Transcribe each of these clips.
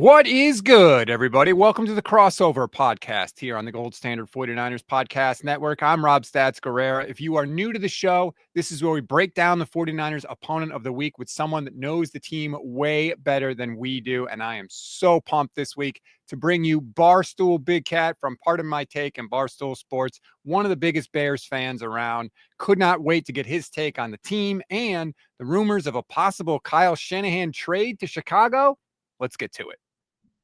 What is good, everybody? Welcome to the Crossover Podcast here on the Gold Standard 49ers Podcast Network. I'm Rob Stats Guerrera. If you are new to the show, this is where we break down the 49ers opponent of the week with someone that knows the team way better than we do. And I am so pumped this week to bring you Barstool Big Cat from Pardon My Take and Barstool Sports, one of the biggest Bears fans around. Could not wait to get his take on the team and the rumors of a possible Kyle Shanahan trade to Chicago. Let's get to it.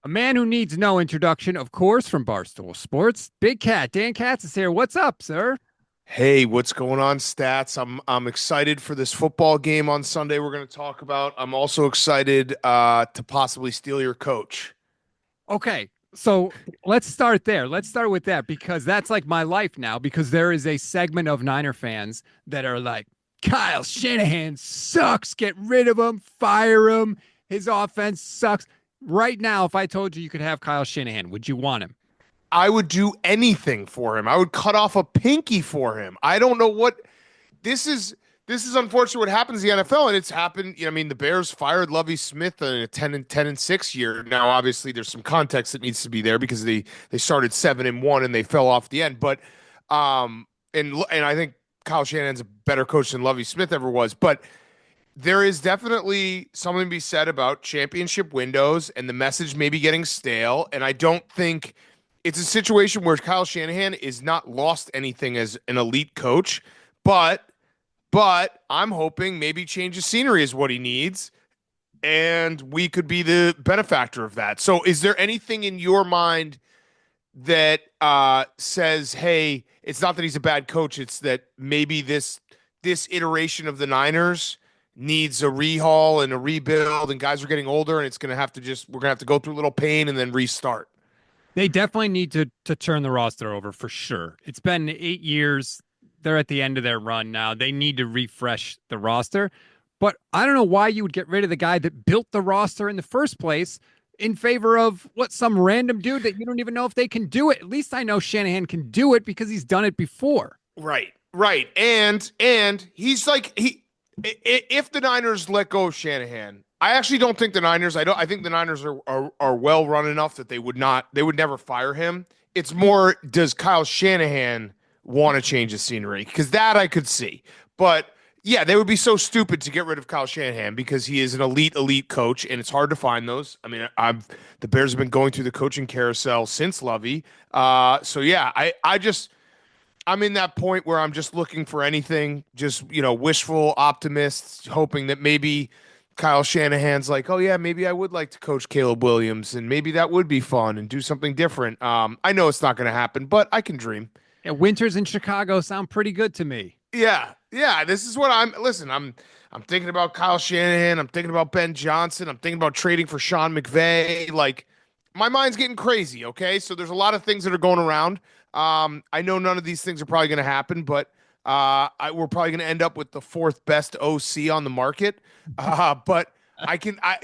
A man who needs no introduction, of course, from Barstool Sports, Big Cat. Dan Katz is here. What's up, sir? Hey, what's going on, Stats? I'm excited for this football game on Sunday we're going to talk about. I'm also excited to possibly steal your coach. Okay, so let's start there. Let's start with that because that's like my life now, because there is a segment of Niner fans that are like, Kyle Shanahan sucks. Get rid of him. Fire him. His offense sucks. Right now, if I told you could have Kyle Shanahan, would you want him? I would do anything for him. I would cut off a pinky for him. I don't know what this is. This is unfortunate what happens in the NFL, and it's happened. I mean, the Bears fired Lovie Smith in a 10-6 year. Now, obviously, there's some context that needs to be there because they started 7-1 and they fell off the end. But and I think Kyle Shanahan's a better coach than Lovie Smith ever was. But there is definitely something to be said about championship windows and the message maybe getting stale. And I don't think it's a situation where Kyle Shanahan is not lost anything as an elite coach, but I'm hoping maybe change of scenery is what he needs, and we could be the benefactor of that. So is there anything in your mind that says, hey, it's not that he's a bad coach, it's that maybe this iteration of the Niners needs a rehaul and a rebuild, and guys are getting older, and it's going to have to we're going to have to go through a little pain and then restart? They definitely need to turn the roster over for sure. It's been 8 years. They're at the end of their run now. They need to refresh the roster. But I don't know why you would get rid of the guy that built the roster in the first place in favor of some random dude that you don't even know if they can do it. At least I know Shanahan can do it because he's done it before. Right. And he's like, if the Niners let go of Shanahan, I actually don't think the Niners, I think the Niners are well run enough that they would never fire him. It's more, does Kyle Shanahan want to change the scenery? Because that I could see. But yeah, they would be so stupid to get rid of Kyle Shanahan because he is an elite coach, and it's hard to find those. I mean, the Bears have been going through the coaching carousel since Lovie. So yeah, I'm in that point where I'm just looking for anything, just, wishful optimists, hoping that maybe Kyle Shanahan's like, oh yeah, maybe I would like to coach Caleb Williams, and maybe that would be fun and do something different. I know it's not going to happen, but I can dream. Yeah, winters in Chicago sound pretty good to me. Yeah. This is what I'm thinking about Kyle Shanahan. I'm thinking about Ben Johnson. I'm thinking about trading for Sean McVay. Like, my mind's getting crazy. Okay. So there's a lot of things that are going around. I know none of these things are probably going to happen, but we're probably going to end up with the fourth best OC on the market. But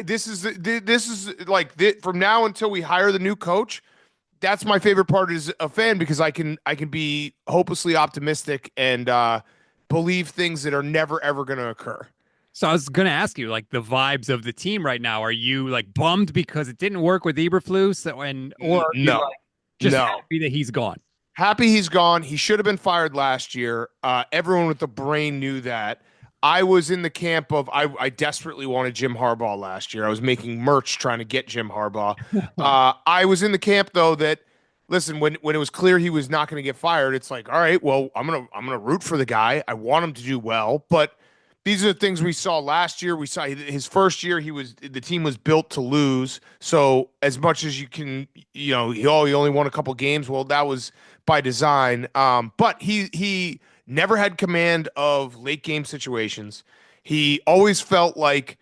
this is like from now until we hire the new coach. That's my favorite part as a fan, because I can be hopelessly optimistic and believe things that are never ever going to occur. So I was going to ask you, like, the vibes of the team right now. Are you like bummed because it didn't work with Eberflus, or no, just happy that he's gone? Happy he's gone. He should have been fired last year. Everyone with the brain knew that. I was in the camp of I desperately wanted Jim Harbaugh last year. I was making merch trying to get Jim Harbaugh. I was in the camp, though, that, listen, when it was clear he was not going to get fired, it's like, all right, well, I'm gonna root for the guy. I want him to do well, but these are the things we saw last year. We saw his first year, the team was built to lose. So as much as you can, he only won a couple games. Well, that was by design. But he never had command of late game situations. He always felt like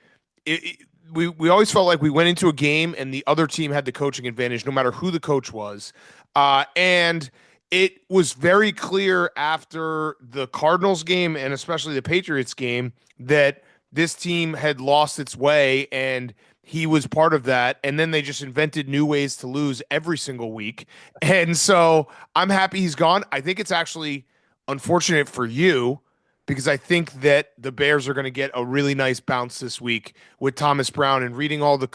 we always felt like we went into a game and the other team had the coaching advantage, no matter who the coach was. And it was very clear after the Cardinals game and especially the Patriots game that this team had lost its way, and he was part of that. And then they just invented new ways to lose every single week. And so I'm happy he's gone. I think it's actually unfortunate for you because I think that the Bears are going to get a really nice bounce this week with Thomas Brown, and reading all the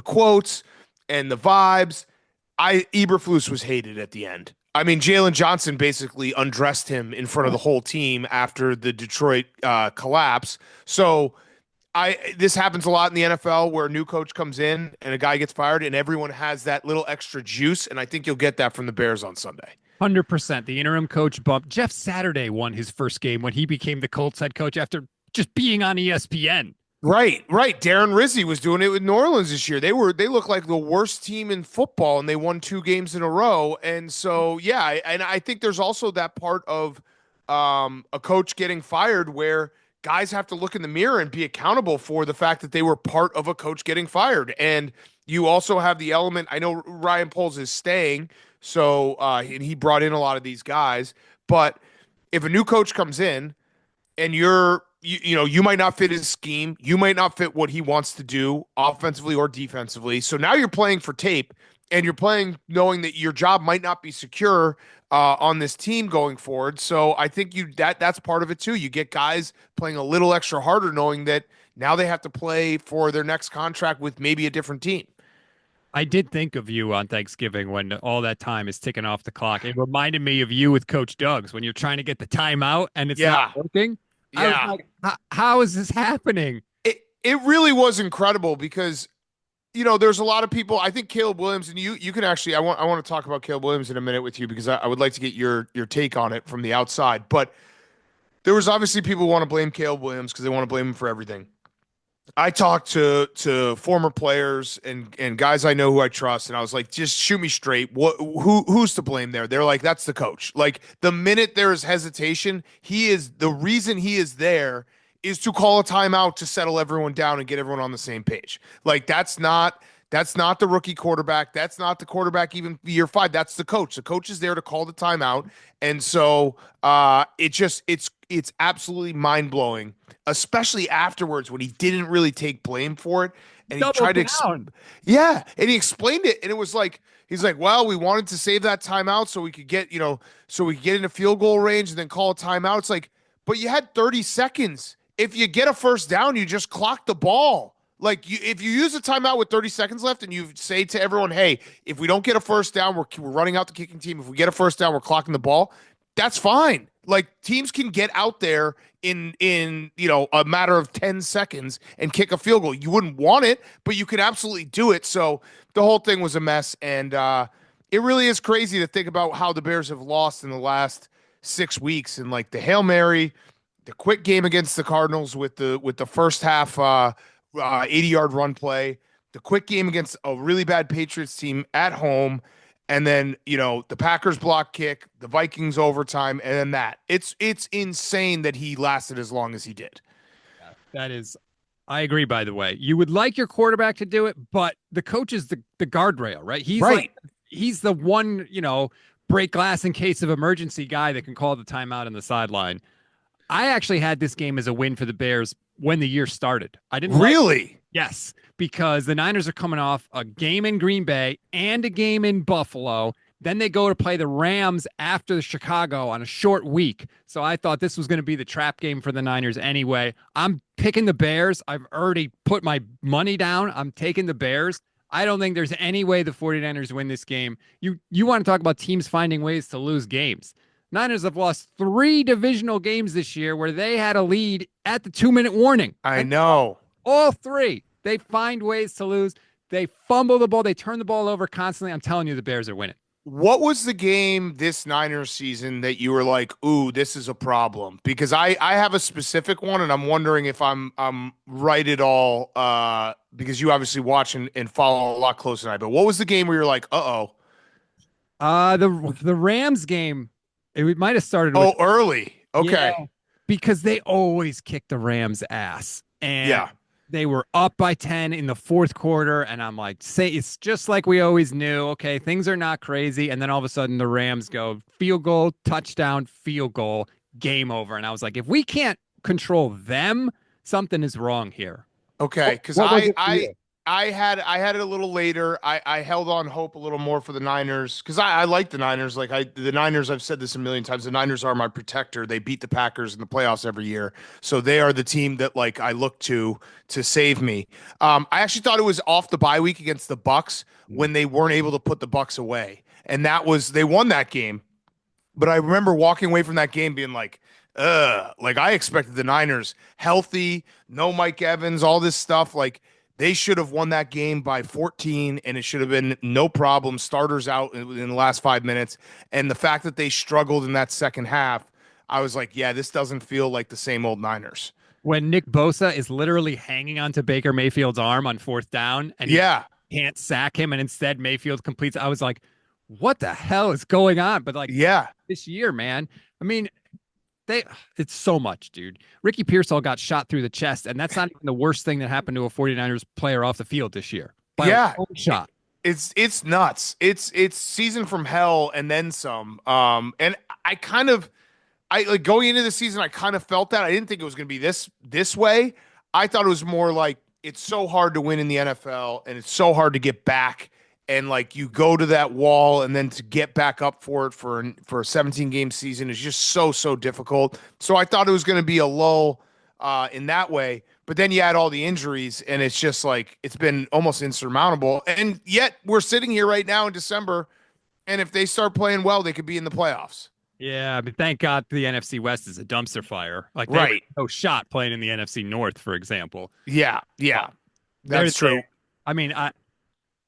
quotes and the vibes. Eberflus was hated at the end. I mean, Jalen Johnson basically undressed him in front of the whole team after the Detroit collapse. So this happens a lot in the NFL where a new coach comes in and a guy gets fired and everyone has that little extra juice, and I think you'll get that from the Bears on Sunday. 100%. The interim coach bump. Jeff Saturday won his first game when he became the Colts head coach after just being on ESPN. Right. Darren Rizzi was doing it with New Orleans this year. They looked like the worst team in football, and they won 2 games in a row. And so, yeah, and I think there's also that part of a coach getting fired where guys have to look in the mirror and be accountable for the fact that they were part of a coach getting fired. And you also have the element. I know Ryan Poles is staying, so and he brought in a lot of these guys. But if a new coach comes in and you might not fit his scheme, you might not fit what he wants to do offensively or defensively. So now you're playing for tape, and you're playing knowing that your job might not be secure on this team going forward. So I think that's part of it too. You get guys playing a little extra harder, knowing that now they have to play for their next contract with maybe a different team. I did think of you on Thanksgiving when all that time is ticking off the clock. It reminded me of you with Coach Doug's when you're trying to get the timeout and it's not working. I was like, how is this happening? It really was incredible because, there's a lot of people. I think Caleb Williams, and you can actually, I want to talk about Caleb Williams in a minute with you because I would like to get your take on it from the outside. But there was obviously people who want to blame Caleb Williams because they want to blame him for everything. I talked to former players and guys I know who I trust, and I was like, just shoot me straight. Who's to blame there? They're like, that's the coach. Like, the minute there is hesitation, the reason he is there is to call a timeout to settle everyone down and get everyone on the same page. Like, that's not the rookie quarterback. That's not the quarterback even year 5. That's the coach. The coach is there to call the timeout. And so it's absolutely mind-blowing, especially afterwards when he didn't really take blame for it. And he tried to and he explained it. And it was like, he's like, well, we wanted to save that timeout so we could get, into field goal range and then call a timeout. It's like, but you had 30 seconds. If you get a first down, you just clock the ball. Like, if you use a timeout with 30 seconds left and you say to everyone, hey, if we don't get a first down, we're running out the kicking team. If we get a first down, we're clocking the ball. That's fine. Like, teams can get out there in a matter of 10 seconds and kick a field goal. You wouldn't want it, but you could absolutely do it. So the whole thing was a mess. And it really is crazy to think about how the Bears have lost in the last 6 weeks. And like the Hail Mary, the quick game against the Cardinals with the first half 80-yard run play, the quick game against a really bad Patriots team at home, and then the Packers block kick, the Vikings overtime, and then that. It's insane that he lasted as long as he did. That is, I agree. By the way, you would like your quarterback to do it, but the coach is the guardrail, right? He's right. He's the one break glass in case of emergency guy that can call the timeout on the sideline. I actually had this game as a win for the Bears when the year started. I didn't really. Yes, because the Niners are coming off a game in Green Bay and a game in Buffalo. Then they go to play the Rams after the Chicago on a short week. So I thought this was going to be the trap game for the Niners anyway. I'm picking the Bears. I've already put my money down. I'm taking the Bears. I don't think there's any way the 49ers win this game. You want to talk about teams finding ways to lose games. Niners have lost 3 divisional games this year where they had a lead at the 2-minute warning. I know. All 3. They find ways to lose. They fumble the ball. They turn the ball over constantly. I'm telling you, the Bears are winning. What was the game this Niners season that you were like, ooh, this is a problem? Because I have a specific one, and I'm wondering if I'm right at all, because you obviously watch and follow a lot closer than I. But what was the game where you're like, uh-oh? The Rams game. It might have started with early. Okay. Yeah, because they always kick the Rams' ass. And they were up by 10 in the 4th quarter. And I'm like, it's just like we always knew. Okay, things are not crazy. And then all of a sudden the Rams go field goal, touchdown, field goal, game over. And I was like, if we can't control them, something is wrong here. Okay, because I had it a little later. I held on hope a little more for the Niners because I like the Niners. The Niners, I've said this a million times. The Niners are my protector. They beat the Packers in the playoffs every year, so they are the team that like I look to save me. I actually thought it was off the bye week against the Bucks when they weren't able to put the Bucks away, and they won that game. But I remember walking away from that game being like I expected the Niners healthy, no Mike Evans, all this stuff. Like they should have won that game by 14, and it should have been no problem. Starters out in the last 5 minutes. And the fact that they struggled in that second half, I was like, yeah, this doesn't feel like the same old Niners. When Nick Bosa is literally hanging onto Baker Mayfield's arm on fourth down and he Yeah. can't sack him, and instead Mayfield completes. I was like, what the hell is going on? But like Yeah. this year, man, I mean, it's so much, dude. Ricky Pearsall got shot through the chest, and that's not even the worst thing that happened to a 49ers player off the field this year. By Yeah. a shot. It's nuts. It's season from hell and then some. And I like going into the season, I kind of felt that. I didn't think it was going to be this way. I thought it was more like it's so hard to win in the NFL and it's so hard to get back. And like you go to that wall and then to get back up for it for a 17 game season is just so difficult. So I thought it was going to be a lull in that way. But then you add all the injuries and it's just like it's been almost insurmountable. And yet we're sitting here right now in December. And if they start playing well, they could be in the playoffs. Yeah, but thank God the NFC West is a dumpster fire. Like, they Right. no shot playing in the NFC North, for example. Yeah. That's true. I mean,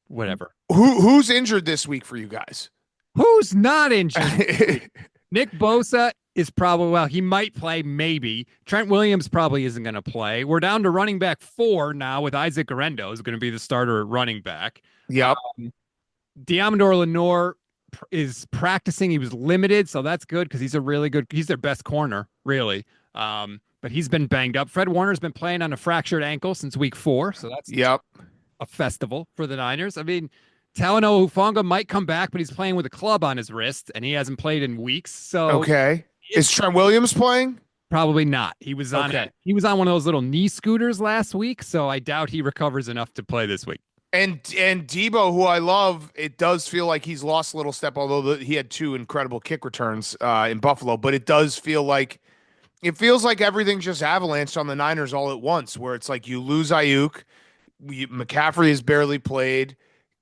whatever. Who's injured this week for you guys? Who's not injured? Nick Bosa is probably, well, he might play, maybe. Trent Williams probably isn't going to play. We're down to running back 4 now with Isaac Guerrero is going to be the starter at running back. Yep. Deommodore Lenoir is practicing. He was limited, so that's good because he's their best corner, really. But he's been banged up. Fred Warner's been playing on a fractured ankle since week 4, so that's a festival for the Niners. I mean, Talanoa Hufanga might come back, but he's playing with a club on his wrist, and he hasn't played in weeks. So okay, is Trent Williams playing? Probably not. He was on one of those little knee scooters last week, so I doubt he recovers enough to play this week. And Debo, who I love, it does feel like he's lost a little step, although he had 2 incredible kick returns in Buffalo. But it feels like everything just avalanched on the Niners all at once, where it's like you lose Ayuk, McCaffrey has barely played,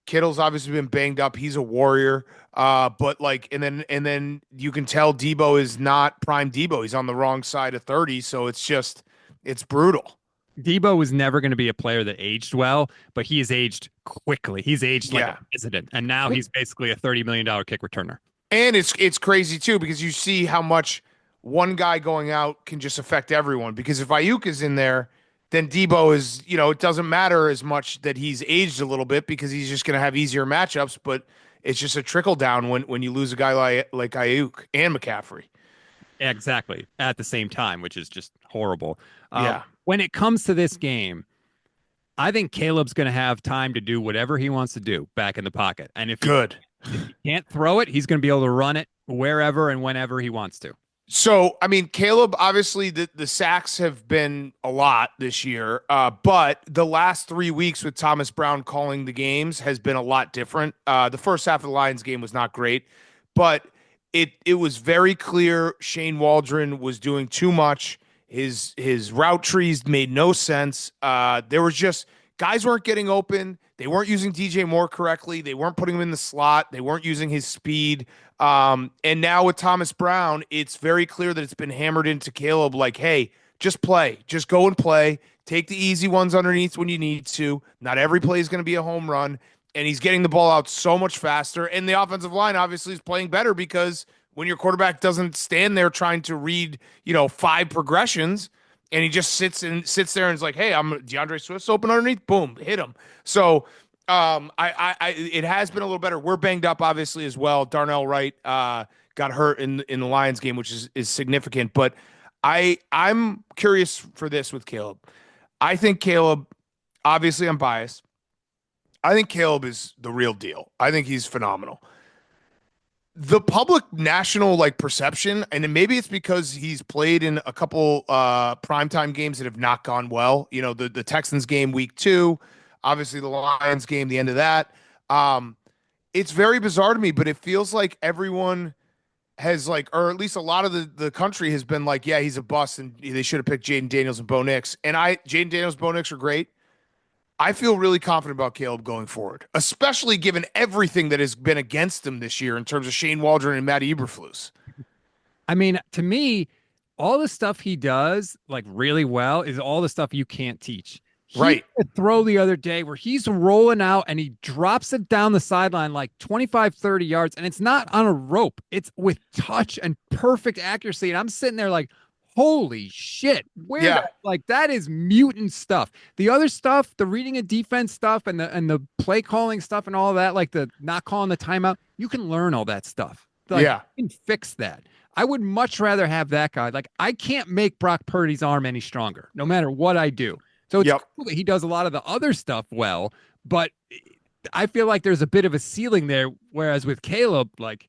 Kittle's obviously been banged up. He's a warrior, but like, and then you can tell Debo is not prime Debo. He's on the wrong side of 30, so it's brutal. Debo was never going to be a player that aged well, but he has aged quickly. He's aged like a president, and now he's basically a $30 million kick returner. And it's crazy too because you see how much one guy going out can just affect everyone. Because if Ayuk is in there, then Debo is, it doesn't matter as much that he's aged a little bit because he's just going to have easier matchups. But it's just a trickle down when you lose a guy like Ayuk and McCaffrey. Exactly. At the same time, which is just horrible. Yeah. When it comes to this game, I think Caleb's going to have time to do whatever he wants to do back in the pocket. And if he can't throw it, he's going to be able to run it wherever and whenever he wants to. So, I mean, Caleb, obviously the sacks have been a lot this year, but the last 3 weeks with Thomas Brown calling the games has been a lot different. The first half of the Lions game was not great, but it was very clear Shane Waldron was doing too much. His route trees made no sense. There was just guys weren't getting open. They weren't using DJ Moore correctly. They weren't putting him in the slot. They weren't using his speed. And now with Thomas Brown, it's very clear that it's been hammered into Caleb like, hey, just play. Just go and play. Take the easy ones underneath when you need to. Not every play is going to be a home run. And he's getting the ball out so much faster. And the offensive line obviously is playing better because when your quarterback doesn't stand there trying to read, 5 progressions, and he just sits there and is like, hey, I'm DeAndre Swift's open underneath, boom, hit him. So it has been a little better. We're banged up, obviously, as well. Darnell Wright got hurt in the Lions game, which is significant. But I'm curious for this with Caleb. I think Caleb, obviously I'm biased. I think Caleb is the real deal. I think he's phenomenal. The public national perception, and maybe it's because he's played in a couple primetime games that have not gone well. The Texans game week 2. Obviously, the Lions game, the end of that. Um, it's very bizarre to me, but it feels like everyone has like, or at least a lot of the country has been like, yeah, he's a bust, and they should have picked Jaden Daniels and Bo Nix. And Jaden Daniels, Bo Nix are great. I feel really confident about Caleb going forward, especially given everything that has been against him this year in terms of Shane Waldron and Matty Eberflus. I mean, to me, all the stuff he does like really well is all the stuff you can't teach. He Right. had a throw the other day where he's rolling out and he drops it down the sideline like 25, 30 yards, and it's not on a rope. It's with touch and perfect accuracy. And I'm sitting there like, holy shit, Yeah. like that is mutant stuff. The other stuff, the reading and defense stuff and the play calling stuff and all that, like the not calling the timeout, you can learn all that stuff. Like, Yeah. you can fix that. I would much rather have that guy. Like, I can't make Brock Purdy's arm any stronger, no matter what I do. So it's cool that he does a lot of the other stuff well, but I feel like there's a bit of a ceiling there. Whereas with Caleb, like,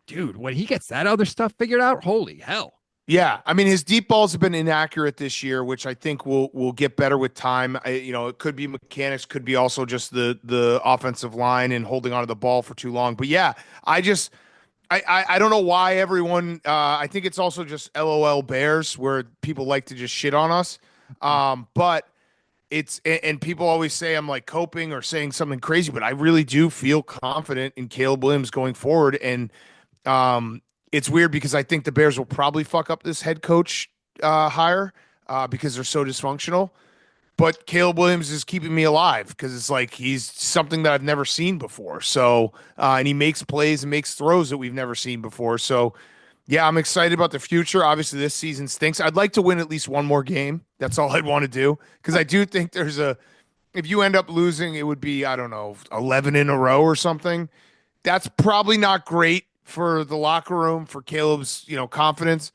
dude, when he gets that other stuff figured out, holy hell. Yeah, I mean his deep balls have been inaccurate this year, which I think will get better with time. It could be mechanics, could be also just the offensive line and holding onto the ball for too long. But yeah, I don't know why everyone. I think it's also just LOL Bears, where people like to just shit on us. But and people always say I'm like coping or saying something crazy, but I really do feel confident in Caleb Williams going forward. And it's weird because I think the Bears will probably fuck up this head coach hire because they're so dysfunctional. But Caleb Williams is keeping me alive because it's like he's something that I've never seen before. So, and he makes plays and makes throws that we've never seen before. So, yeah, I'm excited about the future. Obviously, this season stinks. I'd like to win at least one more game. That's all I'd want to do because I do think if you end up losing, it would be, I don't know, 11 in a row or something. That's probably not great for the locker room, for Caleb's, confidence.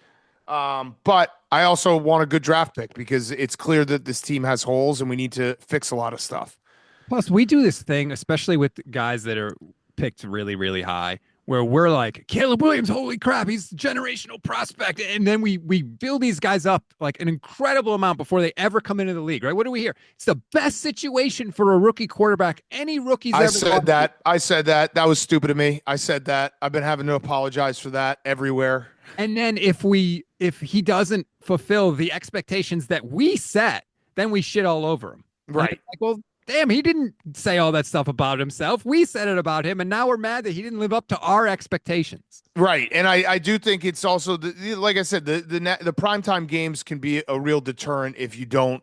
But I also want a good draft pick because it's clear that this team has holes and we need to fix a lot of stuff. Plus, we do this thing, especially with guys that are picked really, really high, where we're like, Caleb Williams, holy crap, he's a generational prospect. And then we build these guys up like an incredible amount before they ever come into the league, right? What do we hear? It's the best situation for a rookie quarterback any rookie's ever. I said that. That was stupid of me. I said that. I've been having to apologize for that everywhere. And then if he doesn't fulfill the expectations that we set, then we shit all over him. Right. Like, well, damn, he didn't say all that stuff about himself. We said it about him, and now we're mad that he didn't live up to our expectations. Right, and I do think it's also like I said, the primetime games can be a real deterrent if you don't,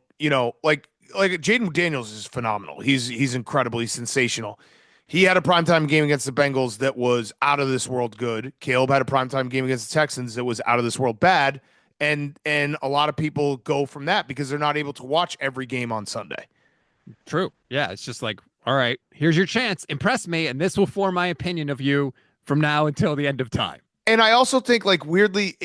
like Jaden Daniels is phenomenal. He's incredible. He's sensational. He had a primetime game against the Bengals that was out of this world good. Caleb had a primetime game against the Texans that was out of this world bad, and a lot of people go from that because they're not able to watch every game on Sunday. True. Yeah. It's just like, all right, here's your chance. Impress me. And this will form my opinion of you from now until the end of time. And I also think, like, weirdly,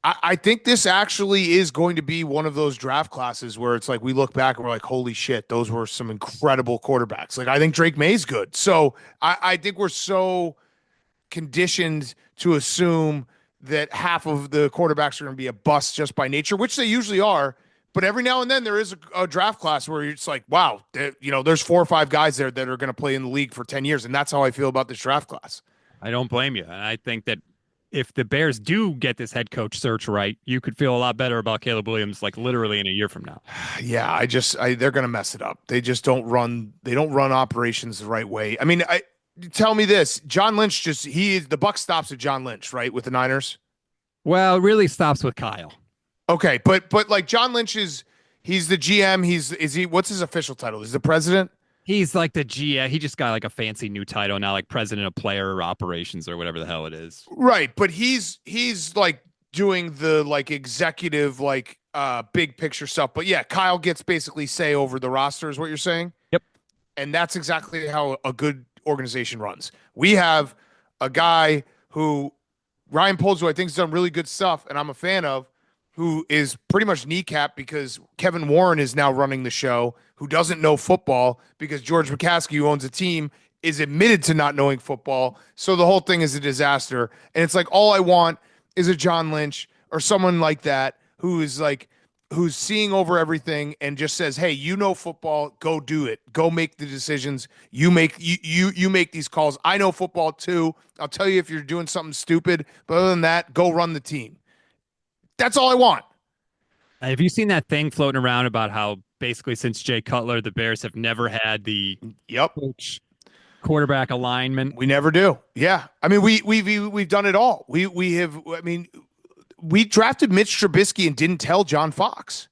I think this actually is going to be one of those draft classes where it's like we look back and we're like, holy shit, those were some incredible quarterbacks. Like, I think Drake May's good. So I think we're so conditioned to assume that half of the quarterbacks are going to be a bust just by nature, which they usually are. But every now and then there is a draft class where it's like, wow, there's 4 or 5 guys there that are going to play in the league for 10 years. And that's how I feel about this draft class. I don't blame you. And I think that if the Bears do get this head coach search right, you could feel a lot better about Caleb Williams, like literally in a year from now. Yeah, they're going to mess it up. They just don't run operations the right way. I mean, tell me this, John Lynch the buck stops at John Lynch, right? With the Niners. Well, it really stops with Kyle. Okay, but like John Lynch he's the GM. What's his official title? Is the president? He's like the GM. He just got like a fancy new title now, like president of player operations or whatever the hell it is. Right, but he's like doing the like executive like big picture stuff. But yeah, Kyle gets basically say over the roster is what you're saying? Yep. And that's exactly how a good organization runs. We have a guy who Ryan Poles, who I think has done really good stuff and I'm a fan of, who is pretty much kneecapped because Kevin Warren is now running the show, who doesn't know football because George McCaskey, who owns a team, is admitted to not knowing football. So the whole thing is a disaster. And it's like, all I want is a John Lynch or someone like that who is like who's seeing over everything and just says, "Hey, you know football, go do it. Go make the decisions. You make these calls. I know football too. I'll tell you if you're doing something stupid, but other than that, go run the team." That's all I want. Have you seen that thing floating around about how basically since Jay Cutler, the Bears have never had the Yep. coach quarterback alignment? We never do. Yeah. I mean, we've done it all. We have, I mean, we drafted Mitch Trubisky and didn't tell John Fox.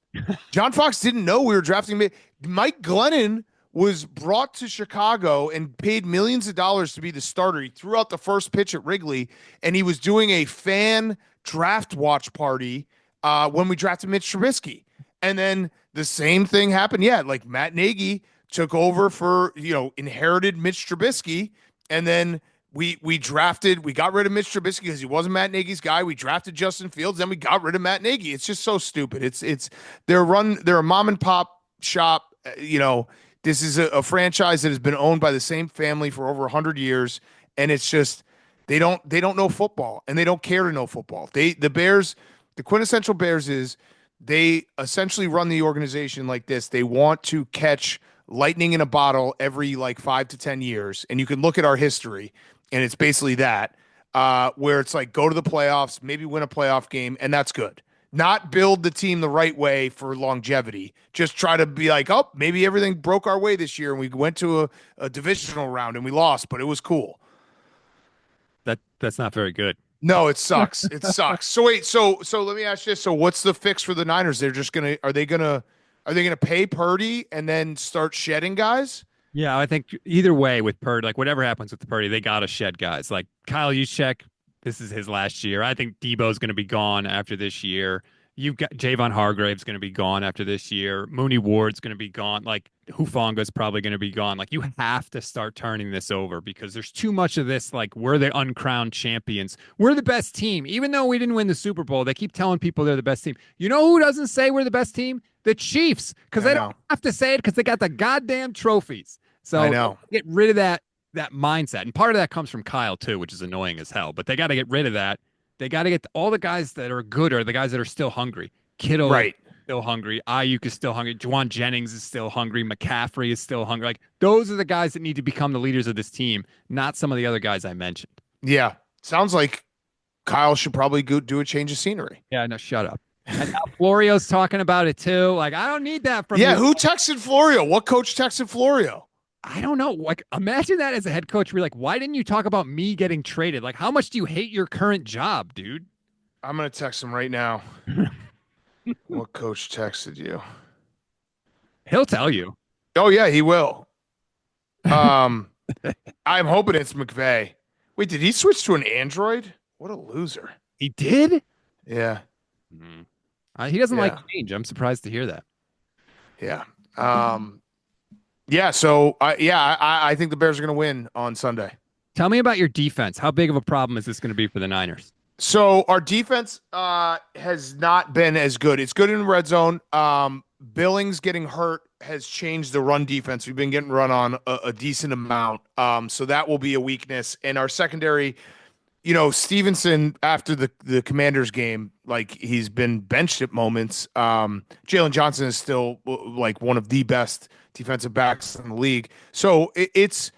John Fox didn't know we were drafting Mike Glennon was brought to Chicago and paid millions of dollars to be the starter. He threw out the first pitch at Wrigley, and he was doing a fan draft watch party when we drafted Mitch Trubisky. And then the same thing happened. Yeah, like Matt Nagy took over for, inherited Mitch Trubisky, and then we got rid of Mitch Trubisky because he wasn't Matt Nagy's guy. We drafted Justin Fields, then we got rid of Matt Nagy. It's just so stupid. They're a mom and pop shop. This is a franchise that has been owned by the same family for over 100 years, and it's just they don't know football, and they don't care to know football. The Bears, the quintessential Bears is they essentially run the organization like this. They want to catch lightning in a bottle every like 5 to 10 years, and you can look at our history, and it's basically that, where it's like go to the playoffs, maybe win a playoff game, and that's good. Not build the team the right way for longevity. Just try to be like, oh, maybe everything broke our way this year, and we went to a divisional round and we lost, but it was cool. That's not very good. No, it sucks. It sucks. So wait, so let me ask you this. So what's the fix for the Niners? Are they gonna pay Purdy and then start shedding guys? Yeah, I think either way with Purdy, like whatever happens with the Purdy, they got to shed guys. Like Kyle Juszczyk, this is his last year. I think Debo's going to be gone after this year. You've got Javon Hargrave's going to be gone after this year. Mooney Ward's going to be gone. Like Hufanga's probably going to be gone. Like you have to start turning this over because there's too much of this. Like we're the uncrowned champions. We're the best team. Even though we didn't win the Super Bowl, they keep telling people they're the best team. You know who doesn't say we're the best team? The Chiefs, because they don't have to say it because they got the goddamn trophies. So I know. Get rid of that mindset. And part of that comes from Kyle too, which is annoying as hell. But they got to get rid of that. They got to get all the guys that are good are the guys that are still hungry. Kittle is still hungry. Ayuk is still hungry. Juwan Jennings is still hungry. McCaffrey is still hungry. Like those are the guys that need to become the leaders of this team, not some of the other guys I mentioned. Yeah. Sounds like Kyle should probably go do a change of scenery. Yeah, no, shut up. And now Florio's talking about it too. Like, I don't need that from you. Who texted Florio? What coach texted Florio? I don't know. Like, imagine that as a head coach. We're like, why didn't you talk about me getting traded? Like, how much do you hate your current job, dude? I'm going to text him right now. What coach texted you? He'll tell you. Oh, yeah, he will. I'm hoping it's McVay. Wait, did he switch to an Android? What a loser. He did? Yeah. Mm-hmm. He doesn't like change. I'm surprised to hear that. Yeah. Yeah. So, I think the Bears are going to win on Sunday. Tell me about your defense. How big of a problem is this going to be for the Niners? So our defense has not been as good. It's good in the red zone. Billings getting hurt has changed the run defense. We've been getting run on a decent amount. So that will be a weakness. And our secondary, Stevenson, after the Commanders game, like he's been benched at moments. Jalen Johnson is still like one of the best defensive backs in the league. So it's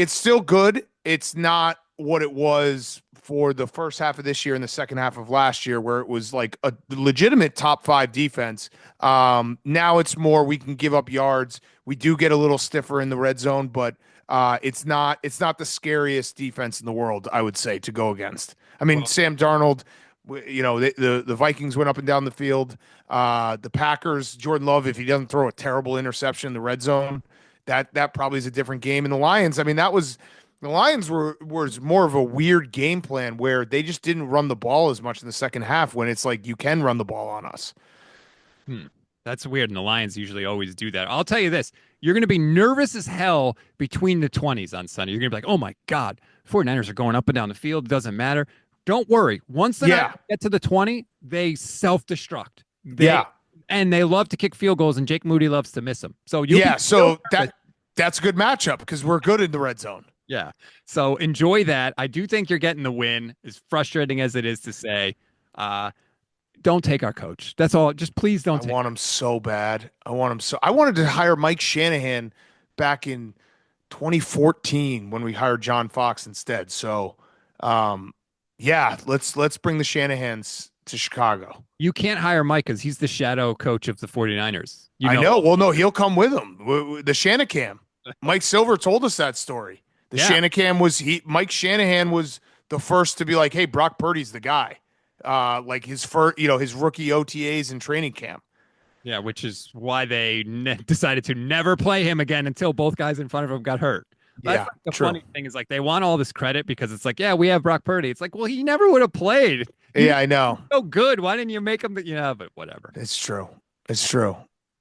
still good. It's not what it was for the first half of this year and the second half of last year, where it was like a legitimate top 5 defense. Now it's more, we can give up yards. We do get a little stiffer in the red zone, but it's not the scariest defense in the world, I would say, to go against. I mean, Sam Darnold, the Vikings went up and down the field. The Packers, Jordan Love, if he doesn't throw a terrible interception in the red zone, that probably is a different game. And the Lions, I mean, the Lions was more of a weird game plan where they just didn't run the ball as much in the second half when it's like you can run the ball on us. That's weird, and the Lions usually always do that. I'll tell you this. You're going to be nervous as hell between the 20s on Sunday. You're going to be like, oh, my God, 49ers are going up and down the field. It doesn't matter. Don't worry. Once they get to the 20, they self-destruct. And they love to kick field goals, and Jake Moody loves to miss them. So that's a good matchup because we're good in the red zone. Yeah. So enjoy that. I do think you're getting the win, as frustrating as it is to say. don't take our coach. That's all. Just please I don't take. want him so bad. I wanted to hire Mike Shanahan back in 2014 when we hired John Fox instead. So, yeah, let's bring the Shanahans to Chicago. You can't hire Mike because he's the shadow coach of the 49ers. I know. Well, no, he'll come with him. The Shanacam. Mike Silver told us that story. The Shanacam was Mike Shanahan was the first to be like, hey, Brock Purdy's the guy. Like his first, his rookie OTAs and training camp. Yeah, which is why they decided to never play him again until both guys in front of him got hurt. That's Yeah, like the true. funny thing is like they want all this credit because it's like, yeah, we have Brock Purdy. It's like, well, he never would have played. Yeah, I know. So good. Why didn't you make him? Yeah, but whatever. It's true. It's true.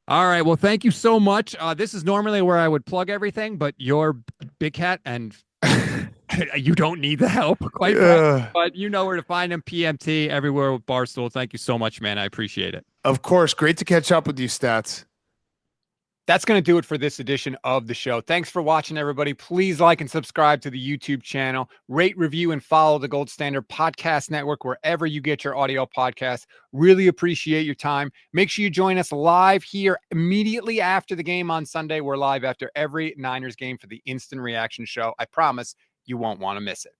All right. Well, thank you so much. This is normally where I would plug everything, but you're Big Cat and you don't need the help, quite frankly, but you know where to find him. PMT everywhere with Barstool. Thank you so much, man. I appreciate it. Of course. Great to catch up with you, Stats. That's going to do it for this edition of the show. Thanks for watching, everybody. Please like and subscribe to the YouTube channel. Rate, review, and follow the Gold Standard Podcast Network wherever you get your audio podcasts. Really appreciate your time. Make sure you join us live here immediately after the game on Sunday. We're live after every Niners game for the Instant Reaction Show. I promise you won't want to miss it.